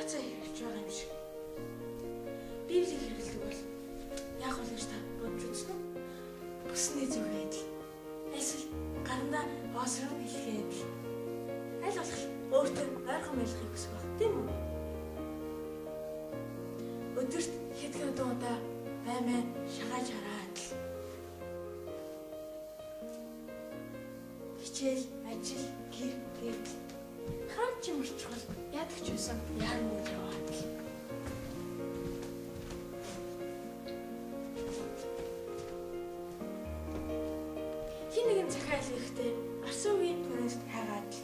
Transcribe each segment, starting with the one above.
хугацаа хэрэгж байгаа юм шиг. Библийг хэрэглэдэг бол яг л гэж та бодж үзсэн үү? Бүсний зүг байдал. Эсвэл гарандаа хоосрон хэлгээд аль болох өөртөө ойрхон байлгахыг хүсэх баг, тийм үү? Өдөрт хэдхэн удаа баймаа шагааж хараад л хичээл, ажил, гэр хаан ч юм чухал яадаг ч байсан яарн үйл яваад л. Хин нэгэн захиал ирэхдээ гарсан үеийн түүнээс хайгаад л.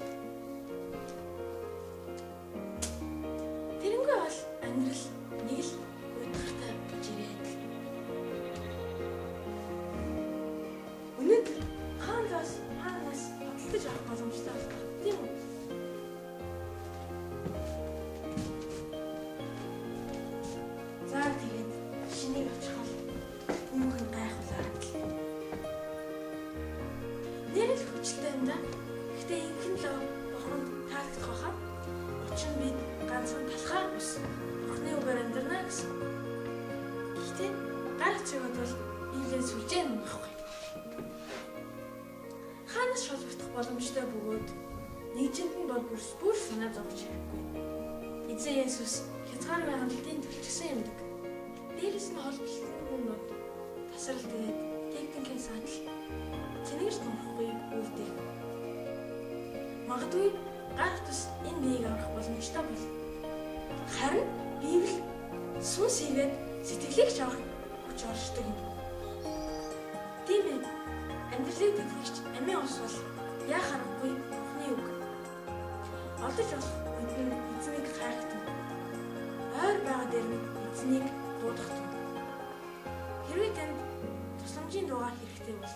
Тэрнгүй бол амьдрал нэг л өдөртэй гэж ирээд л. Өнөөдөр хаанаас баталж авах боломжтой байна, тийм үү? За тэгээд шинийг очихол өмнөх нь гайхуулаад л. Нэрэл хүчтэй юм да. Гэхдээ инхэн л Бурханд таалагдах хаа. Учир нь бид ганцхан талхай ус Бурхны үгээр амьдрна гэсэн. Гэхдээ гар зүйд бол Библиэд сүлжээ юм байхгүй. Хаанаас шалгах боломжтой бөгөөд нэгжинд нь бол бүр санаа зовж хэрэггүй. Эзэн Есүс хязгааргүй хандлтын төлчсөн юмдаг. Дээрээс нь холбогдсон юмнууд тасрал тэгээд техникийн санал цэнэгч томхгүй үүдээ. Магадгүй гар тус энэ биеийг авах боломжтой бол харин Библи сүнс хийгээд сэтгэлийг авах хүч оршдог юм. Тийм ээ. Амьдралыг тэтгэгч амийн ус бол яа харахгүй Бурхны үг. Олдож болох бидний эзнийг хайхтун. Ойр байгаа дээр нь эзнийг дуудахтун. Хэрвээ танд тусламжийн дугаар хэрэгтэй бол